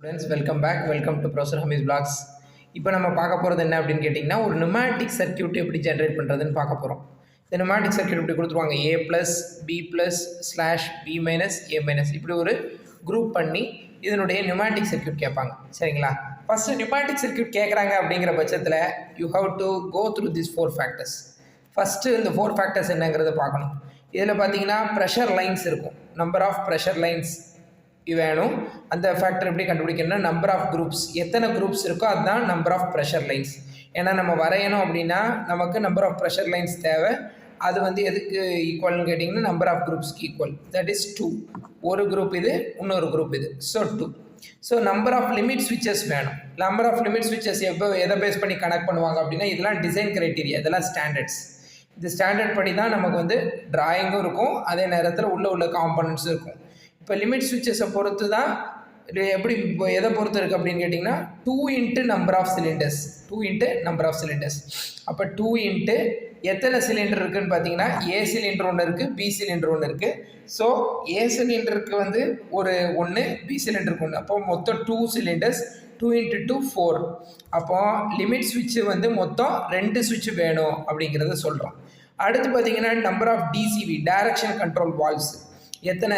Friends welcome back. Welcome to professor Hamees blocks. இப்போ நம்ம பார்க்க போகிறது என்ன அப்படின்னு கேட்டிங்கன்னா, ஒரு நியூமேட்டிக் சர்க்யூட் எப்படி ஜென்ரேட் பண்ணுறதுன்னு பார்க்க போகிறோம். இந்த நியூமேட்டிக் சர்க்யூட் இப்படி கொடுத்துருவாங்க, A+B+/B-A- இப்படி ஒரு குரூப் பண்ணி இதனுடைய நியூமேட்டிக் சர்க்யூட் கேட்பாங்க. சரிங்களா? ஃபஸ்ட்டு நியூமேட்டிக் சர்க்யூட் கேட்குறாங்க அப்படிங்கிற பட்சத்தில் you have to go through this 4 factors. First இந்த 4 ஃபேக்டர்ஸ் என்னங்கிறத பார்க்கணும். இதில் பார்த்தீங்கன்னா ப்ரெஷர் லைன்ஸ் இருக்கும், நம்பர் ஆஃப் ப்ரெஷர் லைன்ஸ் வேணும். அந்த ஃபேக்டர் எப்படி கண்டுபிடிக்கணும்னா, நம்பர் ஆஃப் குரூப்ஸ், எத்தனை குரூப்ஸ் இருக்கோ அதுதான் நம்பர் ஆஃப் ப்ரெஷர் லைன்ஸ். ஏன்னா நம்ம வரையணும் அப்படின்னா நமக்கு நம்பர் ஆஃப் ப்ரெஷர் லைன்ஸ் தேவை. அது வந்து எதுக்கு ஈக்குவல்னு கேட்டிங்கன்னா, நம்பர் ஆஃப் குரூப்ஸ்க்கு ஈக்குவல், தட் இஸ் 2. ஒரு குரூப் இது, இன்னொரு குரூப் இது, so 2. So number of limit ஸ்விட்சஸ் வேணும். நம்பர் ஆஃப் லிமிட் ஸ்விட்சஸ் எதை பேஸ் பண்ணி கனெக்ட் பண்ணுவாங்க அப்படின்னா, இதெல்லாம் டிசைன் கிரைட்டீரியா, இதெல்லாம் ஸ்டாண்டர்ட்ஸ். இந்த ஸ்டாண்டர்ட் படி தான் நமக்கு வந்து டிராயிங்கும் இருக்கும், அதே நேரத்தில் உள்ள காம்பனன்ட்ஸும் இருக்கும். இப்போ லிமிட் ஸ்விட்சஸை பொறுத்து தான் எப்படி, இப்போ எதை பொறுத்து இருக்குது அப்படின்னு கேட்டிங்கன்னா, 2 into number of cylinders, 2 into number of cylinders. அப்போ 2 இன்ட்டு எத்தனை சிலிண்டர் இருக்குதுன்னு பார்த்தீங்கன்னா, ஏ சிலிண்டர் ஒன்று இருக்குது, பி சிலிண்டர் ஒன்று இருக்குது. ஸோ ஏ சிலிண்டருக்கு வந்து ஒரு 1, பி சிலிண்டருக்கு 1, அப்போ மொத்தம் 2 சிலிண்டர்ஸ். 2 இன்ட்டு 2 4. அப்போ லிமிட் ஸ்விட்சு வந்து மொத்தம் 2 ஸ்விட்ச் வேணும் அப்படிங்கிறத சொல்கிறோம். அடுத்து பார்த்தீங்கன்னா, number of DCV, direction control valves எத்தனை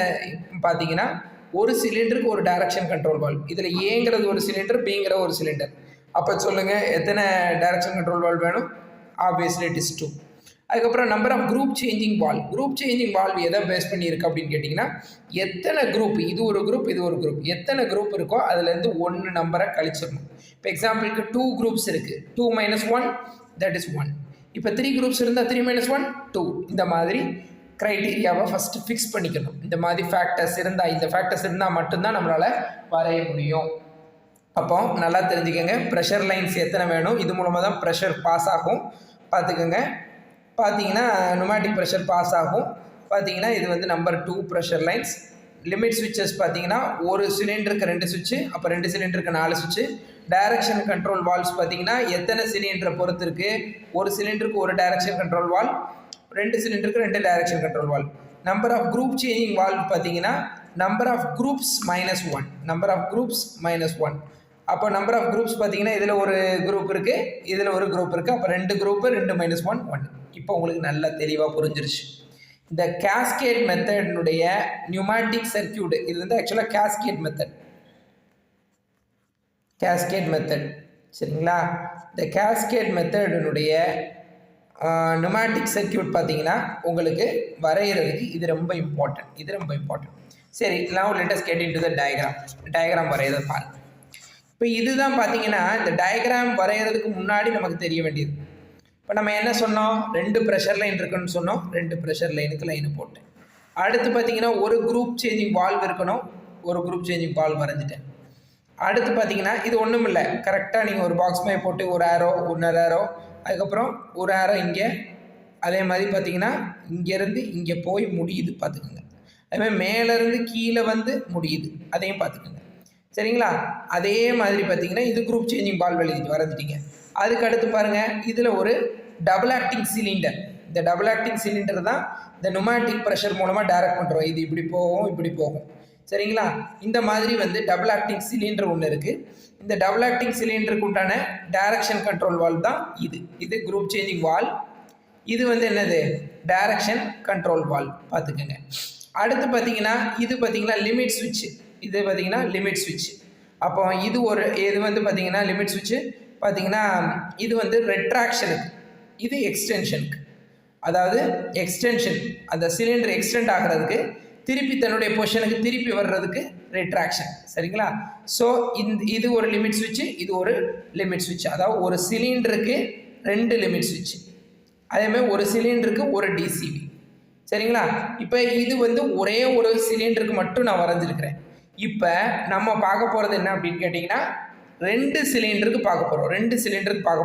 பார்த்தீங்கன்னா, ஒரு சிலிண்டருக்கு ஒரு டைரக்ஷன் கண்ட்ரோல் வால்வ். இதில் ஏங்கிறது ஒரு சிலிண்டர், பிங்கிற ஒரு சிலிண்டர். அப்போ சொல்லுங்கள், எத்தனை டைரக்ஷன் கண்ட்ரோல் வால்வ் வேணும்? Obviously it is 2. அதுக்கப்புறம் number of group changing valve. Group changing valve எதை பேஸ் பண்ணியிருக்கு அப்படின்னு கேட்டிங்கன்னா, எத்தனை குரூப், இது ஒரு குரூப், இது ஒரு குரூப், எத்தனை குரூப் இருக்கோ அதுலேருந்து 1 நம்பரை கழிச்சிடணும். இப்போ எக்ஸாம்பிளுக்கு 2 குரூப்ஸ் இருக்குது, 2 - 1 தட் இஸ் 1. இப்போ 3 குரூப்ஸ் இருந்தால் 3 - 1 2. இந்த மாதிரி க்ரைட்டீரியாவை ஃபஸ்ட்டு ஃபிக்ஸ் பண்ணிக்கணும். இந்த மாதிரி ஃபேக்டர்ஸ் இருந்தால், இந்த ஃபேக்டர்ஸ் இருந்தால் மட்டும்தான் நம்மளால் வரைய முடியும். அப்போ நல்லா தெரிஞ்சுக்கோங்க, ப்ரெஷர் லைன்ஸ் எத்தனை வேணும், இது மூலமாக தான் ப்ரெஷர் பாஸ் ஆகும். பார்த்துக்கோங்க, பார்த்தீங்கன்னா நுமேட்டிக் ப்ரெஷர் பாஸ் ஆகும். பார்த்தீங்கன்னா இது வந்து நம்பர் 2 ப்ரெஷர் லைன்ஸ். லிமிட் ஸ்விட்சஸ் பார்த்தீங்கன்னா, ஒரு சிலிண்டருக்கு 2 சுவிட்சு, அப்போ 2 சிலிண்டருக்கு 4 சுவிட்சு. டைரக்ஷன் கண்ட்ரோல் வால்வ்ஸ் பார்த்தீங்கன்னா, எத்தனை சிலிண்டரை பொறுத்து இருக்குது, ஒரு சிலிண்டருக்கு ஒரு டைரக்ஷன் கண்ட்ரோல் வால்வ், 2 சிலிண்டருக்கு 2 direction control valve. Number of group changing valve பார்த்தீங்கன்னா, number of groups -1, number of groups -1. அப்போ நம்பர் ஆஃப் குரூப்ஸ் பார்த்தீங்கன்னா, இதில் ஒரு குரூப் இருக்குது, இதில் ஒரு குரூப் இருக்குது, அப்போ 2 குரூப்பு, 2 - 1 1. இப்போ உங்களுக்கு நல்லா தெளிவாக புரிஞ்சிருச்சு. இந்த கேஸ்கேட் மெத்தடினுடைய நியூமேட்டிக் சர்க்யூட், இது வந்து ஆக்சுவலாக கேஸ்கேட் மெத்தட், சரிங்களா? இந்த கேஸ்கேட் மெத்தடினுடைய நியூமேட்டிக் சர்க்யூட் பார்த்தீங்கன்னா, உங்களுக்கு வரைகிறதுக்கு இது ரொம்ப இம்பார்ட்டன்ட். சரி, now let us get into the diagram வரைகிறத பாருங்கள். இப்போ இதுதான் பார்த்தீங்கன்னா, இந்த டயக்ராம் வரைகிறதுக்கு முன்னாடி நமக்கு தெரிய வேண்டியது. இப்போ நம்ம என்ன சொன்னோம், 2 ப்ரெஷர் லைன் இருக்குன்னு சொன்னோம், 2 ப்ரெஷர் லைனுக்கு லைனு போட்டேன். அடுத்து பார்த்தீங்கன்னா, ஒரு குரூப் சேஞ்சிங் வால்வ் இருக்கணும், ஒரு குரூப் சேஞ்சிங் வால்வ் வரைஞ்சிட்டேன். அடுத்து பார்த்தீங்கன்னா, இது ஒன்றும் இல்லை, கரெக்டாக நீங்கள் ஒரு பாக்ஸ் மாதிரி போட்டு ஒரு ஆரோ, இன்னொரு ஆரோ, அதுக்கப்புறம் ஒரு ஆரோ இங்கே, அதே மாதிரி பார்த்தீங்கன்னா இங்கேருந்து இங்கே போய் முடியுது, பார்த்துக்குங்க. அதேமாதிரி மேலேருந்து கீழே வந்து முடியுது, அதையும் பார்த்துக்குங்க. சரிங்களா? அதே மாதிரி பார்த்தீங்கன்னா, இது குரூப் சேஞ்சிங் வால்வ் எழுதிட்டு வரைஞ்சிட்டிங்க. அதுக்கு அடுத்து பாருங்கள், இதில் ஒரு டபுள் ஆக்டிங் சிலிண்டர். இந்த டபுள் ஆக்டிங் சிலிண்டர் தான் இந்த நுமேட்டிக் ப்ரெஷர் மூலமாக டைரக்ட் பண்ணுறோம். இது இப்படி போகும், இப்படி போகும். சரிங்களா? இந்த மாதிரி வந்து டபுள் ஆக்டிங் சிலிண்டர் ஒன்று இருக்குது. இந்த டபுள் ஆக்டிங் சிலிண்டருக்கு உண்டான டைரக்ஷன் கண்ட்ரோல் வால்வ் தான் இது குரூப் சேஞ்சிங் வால்வ். இது வந்து என்னது, டைரக்ஷன் கண்ட்ரோல் வால்வ், பார்த்துக்கோங்க. அடுத்து பார்த்தீங்கன்னா, இது பார்த்தீங்கன்னா லிமிட் ஸ்விட்ச், இது பார்த்தீங்கன்னா லிமிட் ஸ்விட்ச். அப்போ இது வந்து பார்த்தீங்கன்னா லிமிட் ஸ்விட்ச்சு. பார்த்தீங்கன்னா இது வந்து ரெட்ராக்ஷனுக்கு, இது எக்ஸ்டென்ஷனுக்கு. அதாவது எக்ஸ்டென்ஷன், அந்த சிலிண்டர் எக்ஸ்டெண்ட் ஆகிறதுக்கு, திருப்பி தன்னுடைய பொசிஷனுக்கு திருப்பி வர்றதுக்கு ரெட்ராக்ஷன். சரிங்களா? ஸோ இது ஒரு லிமிட் ஸ்விட்சு, இது ஒரு லிமிட் ஸ்விட்ச். அதாவது ஒரு சிலிண்டருக்கு 2 லிமிட் ஸ்விட்ச், அதேமாதிரி ஒரு சிலிண்டருக்கு ஒரு டிசிவி. சரிங்களா? இப்போ இது வந்து ஒரே ஒரு சிலிண்டருக்கு மட்டும் நான் வரைஞ்சிருக்கிறேன். இப்போ நம்ம பார்க்க போகிறது என்ன அப்படின்னு கேட்டிங்கன்னா, 2 சிலிண்டருக்கு பார்க்க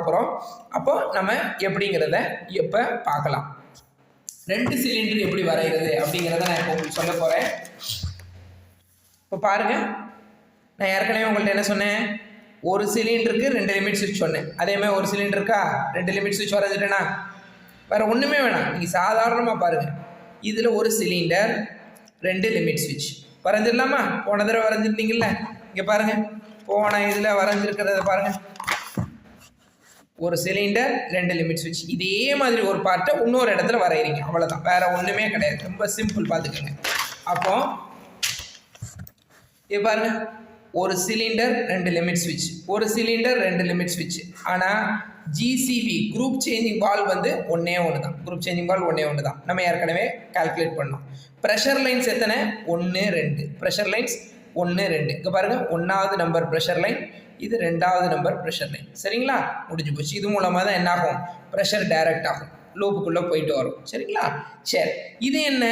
போகிறோம். அப்போ நம்ம எப்படிங்கிறத இப்போ பார்க்கலாம். 2 சிலிண்டர் எப்படி வரைகிறது அப்படிங்கிறத நான் இப்போ உங்களுக்கு சொல்ல போகிறேன். இப்போ பாருங்கள், நான் ஏற்கனவே உங்கள்கிட்ட என்ன சொன்னேன், ஒரு சிலிண்டருக்கு 2 லிமிட் ஸ்விட்ச் சொன்னேன். அதேமாதிரி ஒரு சிலிண்டருக்கா 2 லிமிட் ஸ்விட்ச் வரைஞ்சிட்டேன்னா, வேறு ஒன்றுமே வேணாம், நீங்கள் சாதாரணமாக பாருங்கள். இதில் ஒரு சிலிண்டர், 2 லிமிட் ஸ்விட்ச் வரைஞ்சிடலாமா? போன தடவை வரைஞ்சிருந்தீங்கல்ல, இங்கே பாருங்கள். போன இதில் வரைஞ்சிருக்கிறத பாருங்கள், ஒரு சிலிண்டர் 2 லிமிட் ஸ்விட்ச். இதே மாதிரி ஒரு பார்ட்டை இன்னொரு இடத்துல வரைகிறீங்க, அவ்வளோதான், வேறு ஒன்றுமே கிடையாது. ரொம்ப சிம்பிள், பார்த்துக்கோங்க. அப்போ இது பாருங்கள், ஒரு சிலிண்டர் 2 லிமிட் ஸ்விட்ச், ஒரு சிலிண்டர் 2 லிமிட் ஸ்விட்ச். ஆனால் ஜிசிவி குரூப் சேஞ்சிங் வால்வ் வந்து ஒன்றே ஒன்று தான். குரூப் சேஞ்சிங் வால்வ் ஒன்றே ஒன்று தான், நம்ம ஏற்கனவே கால்குலேட் பண்ணோம். ப்ரெஷர் லைன்ஸ் எத்தனை? 1 2. Pressure lines 1 2. இங்கே பாருங்கள், 1வது நம்பர் ப்ரெஷர் லைன், இது 2வது நம்பர் ப்ரெஷர் லைன். சரிங்களா, முடிஞ்சு போச்சு. இது மூலமாக தான் என்ன ஆகும்? ப்ரெஷர் டைரக்ட் ஆகும், லூப்புக்குள்ளே போயிட்டு வரும். சரிங்களா, சரி. இது என்ன?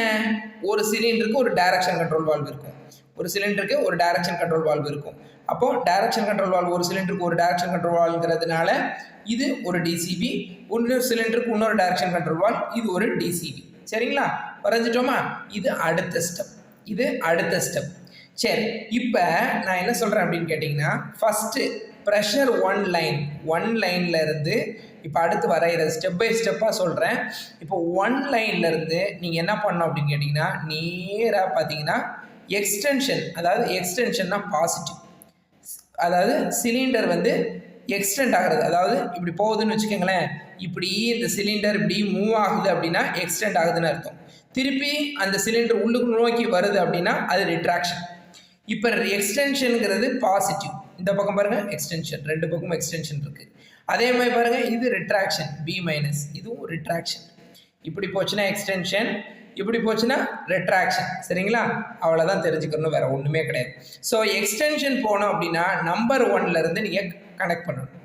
ஒரு சிலிண்டருக்கு ஒரு டைரக்ஷன் கண்ட்ரோல் வால்வ் இருக்கும், ஒரு சிலிண்டருக்கு ஒரு டைரக்ஷன் கண்ட்ரோல் வால்வ் இருக்கும். அப்போது டைரக்ஷன் கண்ட்ரோல் வால்வ் ஒரு சிலிண்டருக்கு ஒரு டைரக்ஷன் கண்ட்ரோல் வால்வ்ங்கிறதுனால இது ஒரு டிசிபி, இன்னொரு சிலிண்டருக்கு இன்னொரு டைரக்ஷன் கண்ட்ரோல் வால்வ், இது ஒரு டிசிபி. சரிங்களா, வரைஞ்சிட்டோமா? இது அடுத்த ஸ்டெப், இது அடுத்த ஸ்டெப். சரி, இப்போ நான் என்ன சொல்கிறேன் அப்படின்னு கேட்டிங்கன்னா, ஃபஸ்ட்டு ப்ரெஷர் ஒன் லைனில் இருந்து இப்போ அடுத்து வரைகிற ஸ்டெப் பை ஸ்டெப்பாக சொல்கிறேன். இப்போ 1 லைன்லேருந்து நீங்கள் என்ன பண்ணணும் அப்படின்னு கேட்டிங்கன்னா, நேராக பார்த்தீங்கன்னா எக்ஸ்டென்ஷன், அதாவது எக்ஸ்டென்ஷன்னா பாசிட்டிவ், அதாவது சிலிண்டர் வந்து எக்ஸ்டெண்ட் ஆகிறது, அதாவது இப்படி போகுதுன்னு வச்சுக்கோங்களேன், இப்படி இந்த சிலிண்டர் இப்படி மூவ் ஆகுது அப்படின்னா எக்ஸ்டெண்ட் ஆகுதுன்னு அர்த்தம். திருப்பி அந்த சிலிண்டர் உள்ளுக்கு நோக்கி வருது அப்படின்னா அது ரிட்ராக்ஷன். இப்போ எக்ஸ்டென்ஷனுங்கிறது பாசிட்டிவ், இந்த பக்கம் பாருங்கள் எக்ஸ்டென்ஷன், 2 பக்கமும் எக்ஸ்டென்ஷன் இருக்குது. அதே மாதிரி பாருங்கள், இது ரிட்ராக்ஷன் B-, இதுவும் ரிட்ராக்ஷன். இப்படி போச்சுன்னா எக்ஸ்டென்ஷன், இப்படி போச்சுன்னா ரெட்ராக்ஷன். சரிங்களா, அவ்வளோதான் தெரிஞ்சுக்கணும், வேறு ஒன்றுமே கிடையாது. ஸோ எக்ஸ்டென்ஷன் போனோம் அப்படின்னா நம்பர் 1லேருந்து நீங்கள் கனெக்ட் பண்ணணும்.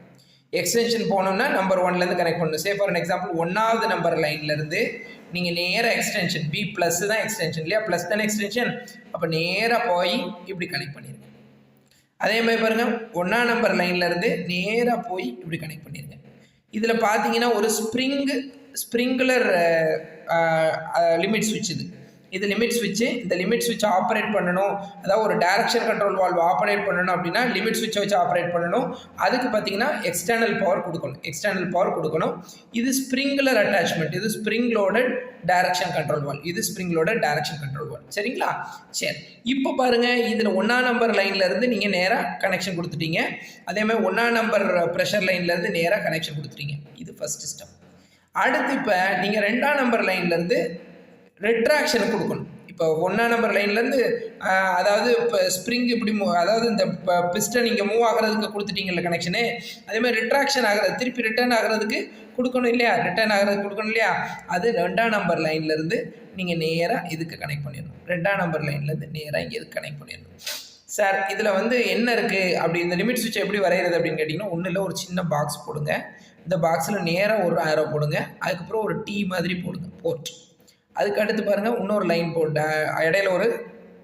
எக்ஸ்டென்ஷன் போனோம்னா நம்பர் 1லேருந்து கனெக்ட் பண்ணணும். சே ஃபார் எக்ஸாம்பிள் 1வது நம்பர் லைன்லேருந்து நீங்கள் நேராக எக்ஸ்டென்ஷன் B+ தான் எக்ஸ்டென்ஷன் இல்லையா, ப்ளஸ் தானே எக்ஸ்டென்ஷன், அப்போ நேராக போய் இப்படி கனெக்ட் பண்ணிடுங்க. அதே மாதிரி பாருங்கள், 1ஆம் நம்பர் லைன்லேருந்து நேராக போய் இப்படி கனெக்ட் பண்ணிடுங்க. இதில் பார்த்தீங்கன்னா ஒரு ஸ்ப்ரிங்குலர் லிமிட் ஸ்விட்ச், இது லிமிட் ஸ்விட்சு. இந்த லிமிட் ஸ்விட்சை ஆப்ரேட் பண்ணணும், அதாவது ஒரு டைரக்ஷன் கண்ட்ரோல் வால்வ் ஆப்ரேட் பண்ணணும் அப்படின்னா லிமிட் ஸ்விட்சை வச்சு ஆப்ரேட் பண்ணணும். அதுக்கு பார்த்தீங்கன்னா எக்ஸ்டர்னல் பவர் கொடுக்கணும். இது ஸ்ப்ரிங்குலர் அட்டாச்மெண்ட், இது spring loaded direction control valve, இது spring loaded direction control valve. சரிங்களா, சரி. இப்போ பாருங்கள், இதில் 1ஆம் நம்பர் லைன்லேருந்து நீங்கள் நேராக கனெக்ஷன் கொடுத்துட்டீங்க. அதேமாதிரி 1ஆம் நம்பர் ப்ரெஷர் லைன்லேருந்து நேராக கனெக்ஷன் கொடுத்துட்டீங்க. இது ஃபஸ்ட்டு ஸ்டெப். அடுத்து இப்போ நீங்கள் 2ஆம் நம்பர் லைன்லேருந்து ரெட்ராக்ஷன் கொடுக்கணும். இப்போ 1ஆம் நம்பர் லைன்லேருந்து அதாவது இப்போ ஸ்ப்ரிங் இப்படி அதாவது இந்த பிஸ்டன் இங்கே மூவ் ஆகிறதுக்கு கொடுத்துட்டீங்கல்ல கனெக்ஷனு, அதேமாதிரி ரிட்ராக்ஷன் ஆகிறது, திருப்பி ரிட்டர்ன் ஆகிறதுக்கு கொடுக்கணும் இல்லையா, ரிட்டர்ன் ஆகிறதுக்கு கொடுக்கணும் இல்லையா, அது 2ஆம் நம்பர் லைன்லேருந்து நீங்கள் நேராக இதுக்கு கனெக்ட் பண்ணிடணும். 2ஆம் நம்பர் லைன்லேருந்து நேராக இங்கே இதுக்கு கனெக்ட் பண்ணிடணும். சார் இதில் வந்து என்ன இருக்குது அப்படி, இந்த லிமிட் ஸ்விட்சை எப்படி வரைகிறது அப்படின்னு கேட்டிங்கன்னா, ஒன்றும் இல்லை, ஒரு சின்ன பாக்ஸ் போடுங்க. இந்த பாக்ஸில் நேராக ஒரு ஆரோ போடுங்க, அதுக்கப்புறம் ஒரு T மாதிரி போடுங்க, போர்ட். அதுக்கு அடுத்து பாருங்கள், இன்னொரு லைன் போட்டு இடையில ஒரு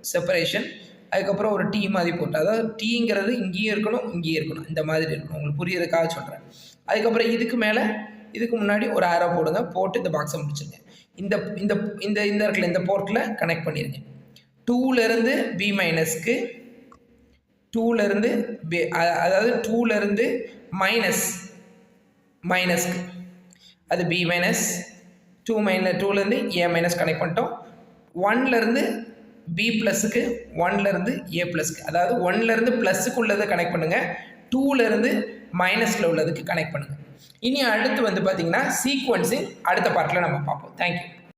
செப்பரேஷன், அதுக்கப்புறம் ஒரு T மாதிரி போட்டு, அதாவது டீங்கிறது இங்கேயும் இருக்கணும் இங்கேயும் இருக்கணும், இந்த மாதிரி இருக்கணும். உங்களுக்கு புரியறதுக்காக சொல்கிறேன். அதுக்கப்புறம் இதுக்கு மேலே இதுக்கு முன்னாடி ஒரு ஆரோ போடுங்க, போட்டு இந்த பாக்ஸை முடிச்சுருங்க. இந்த இந்த இந்த இந்த இடத்துல இந்த போர்ட்டில் கனெக்ட் பண்ணிடுங்க. 2லேருந்து B-க்கு, 2லேருந்து அதாவது 2லேருந்து மைனஸ்க்கு, அது B-, 2லேருந்து A- கனெக்ட் பண்ணிட்டோம். 1லேருந்து B+க்கு, 1லேருந்து A+க்கு, அதாவது 1லேருந்து ப்ளஸ்ஸுக்கு உள்ளதை கனெக்ட் பண்ணுங்கள், 2லேருந்து மைனஸில் உள்ளதுக்கு கனெக்ட் பண்ணுங்கள். இனி அடுத்து வந்து பார்த்திங்கன்னா சீக்வன்ஸிங் அடுத்த பார்ட்டில் நம்ம பார்ப்போம். தேங்க்யூ.